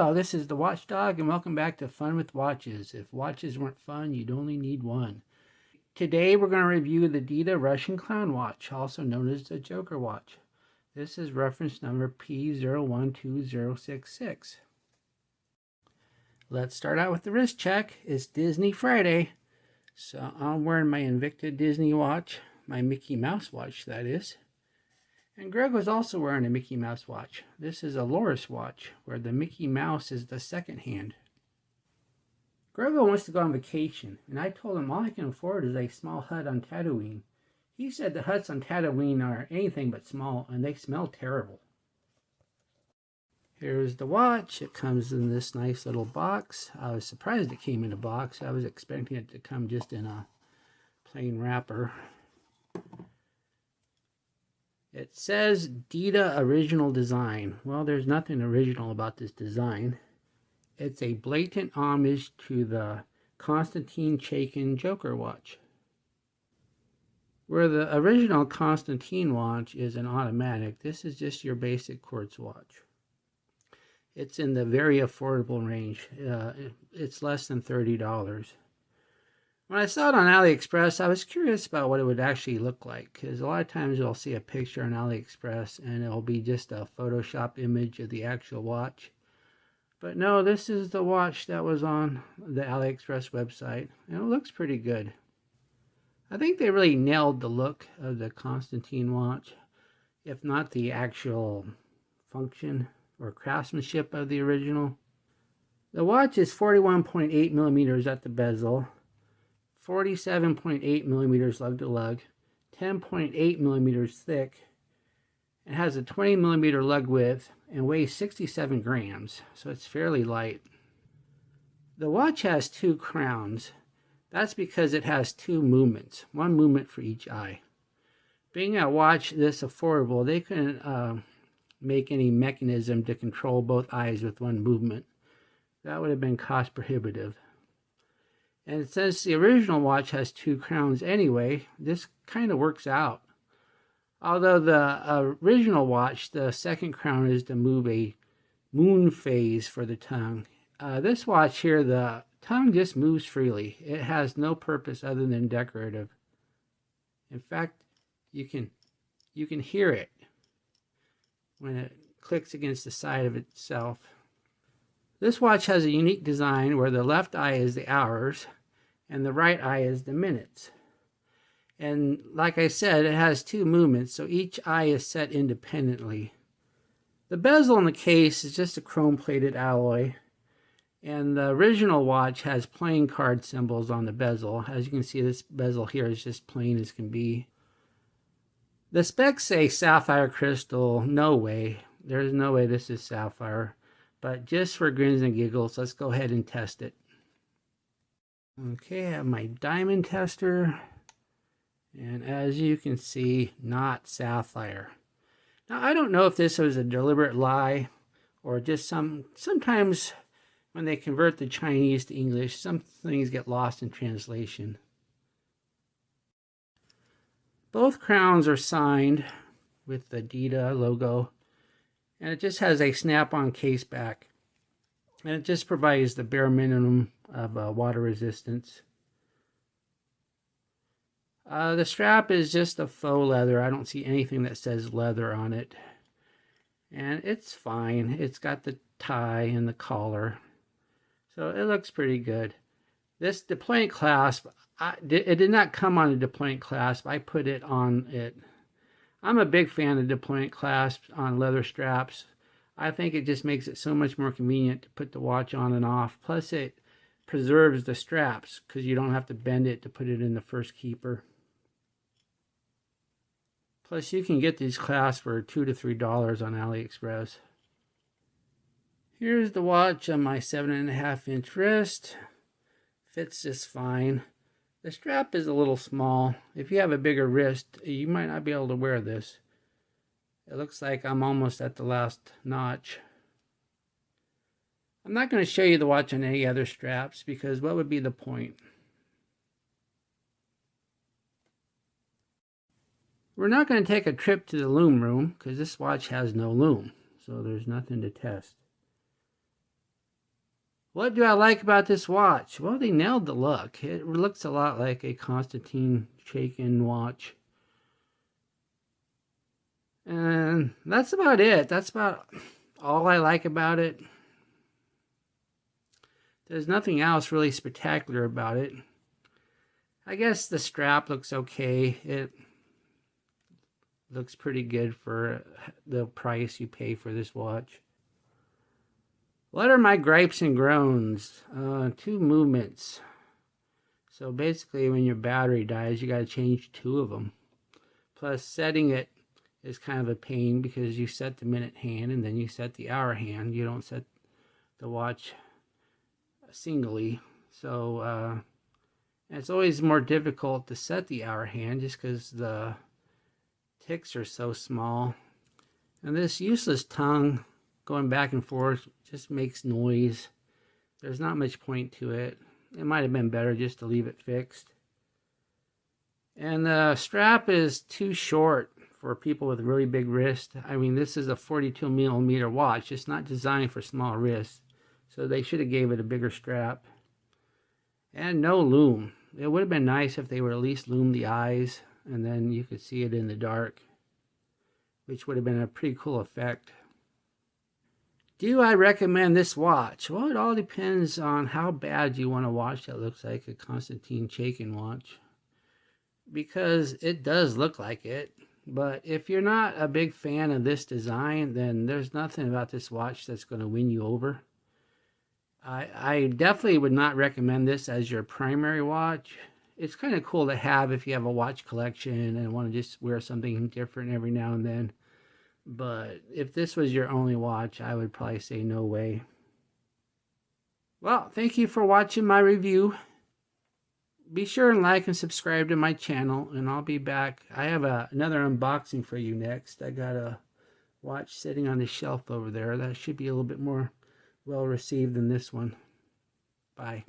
Hello, this is the Watchdog, and welcome back to Fun with Watches. If watches weren't fun, you'd only need one. Today we're going to review the Dita Russian Clown watch, also known as the Joker watch. This is reference number P012066. Let's start out with the wrist check. It's Disney Friday, so I'm wearing my Invicta Disney watch, my Mickey Mouse watch that is. And Greg was also wearing a Mickey Mouse watch. This is a Loris watch, where the Mickey Mouse is the second hand. Grego wants to go on vacation, and I told him all I can afford is a small hut on Tatooine. He said the huts on Tatooine are anything but small, and they smell terrible. Here's the watch. It comes in this nice little box. I was surprised it came in a box. I was expecting it to come just in a plain wrapper. It says Dita Original Design. Well, there's nothing original about this design. It's a blatant homage to the Konstantin Chaikin Joker watch. Where the original Konstantin watch is an automatic, this is just your basic quartz watch. It's in the very affordable range. It's less than $30. When I saw it on AliExpress, I was curious about what it would actually look like, because a lot of times you'll see a picture on AliExpress and it'll be just a Photoshop image of the actual watch. But no, this is the watch that was on the AliExpress website, and it looks pretty good. I think they really nailed the look of the Konstantin watch, if not the actual function or craftsmanship of the original. The watch is 41.8 millimeters at the bezel, 47.8 millimeters lug to lug, 10.8 millimeters thick. It has a 20 millimeter lug width and weighs 67 grams, so it's fairly light. The watch has two crowns. That's because it has two movements, one movement for each eye. Being a watch this affordable, they couldn't make any mechanism to control both eyes with one movement. That would have been cost prohibitive. And since the original watch has two crowns anyway, this kind of works out. Although the original watch, the second crown is to move a moon phase for the tongue. This watch here, the tongue just moves freely. It has no purpose other than decorative. In fact, you can hear it when it clicks against the side of itself. This watch has a unique design where the left eye is the hours and the right eye is the minutes. And like I said, it has two movements, so each eye is set independently. The bezel in the case is just a chrome-plated alloy, and the original watch has playing card symbols on the bezel. As you can see, this bezel here is just plain as can be. The specs say sapphire crystal. No way. There's no way this is sapphire. But just for grins and giggles, let's go ahead and test it. Okay, I have my diamond tester. And as you can see, not sapphire. Now, I don't know if this was a deliberate lie or just sometimes when they convert the Chinese to English, some things get lost in translation. Both crowns are signed with the Dita logo, and it just has a snap-on case back. And it just provides the bare minimum of water resistance. The strap is just a faux leather. I don't see anything that says leather on it. And it's fine. It's got the tie and the collar. So it looks pretty good. This deployment clasp, it did not come on a deployment clasp. I put it on it. I'm a big fan of deployment clasps on leather straps. I think it just makes it so much more convenient to put the watch on and off. Plus it preserves the straps because you don't have to bend it to put it in the first keeper. Plus you can get these clasps for $2 to $3 on AliExpress. Here's the watch on my 7.5-inch wrist. Fits just fine. The strap is a little small. If you have a bigger wrist, you might not be able to wear this. It looks like I'm almost at the last notch. I'm not going to show you the watch on any other straps because what would be the point? We're not going to take a trip to the loom room because this watch has no loom, so there's nothing to test. What do I like about this watch? Well, they nailed the look. It looks a lot like a Constantine Chaikin watch. And that's about it. That's about all I like about it. There's nothing else really spectacular about it. I guess the strap looks okay. It looks pretty good for the price you pay for this watch. What are my gripes and groans? 2 movements. So basically when your battery dies, you got to change 2 of them. Plus setting it is kind of a pain because you set the minute hand and then you set the hour hand. You don't set the watch singly. So it's always more difficult to set the hour hand just because the ticks are so small. And this useless tongue going back and forth just makes noise. There's not much point to it. It might have been better just to leave it fixed. And the strap is too short for people with really big wrists. I mean, this is a 42 millimeter watch. It's not designed for small wrists. So they should have gave it a bigger strap. And no loom. It would have been nice if they would at least loom the eyes and then you could see it in the dark, which would have been a pretty cool effect. Do I recommend this watch? Well, it all depends on how bad you want a watch that looks like a Constantine Chaikin watch. Because it does look like it. But if you're not a big fan of this design, then there's nothing about this watch that's going to win you over. I definitely would not recommend this as your primary watch. It's kind of cool to have if you have a watch collection and want to just wear something different every now and then. But if this was your only watch, I would probably say no way. Well, thank you for watching my review. Be sure and like and subscribe to my channel, and I'll be back. I have another unboxing for you next. I got a watch sitting on the shelf over there that should be a little bit more well received than this one. Bye.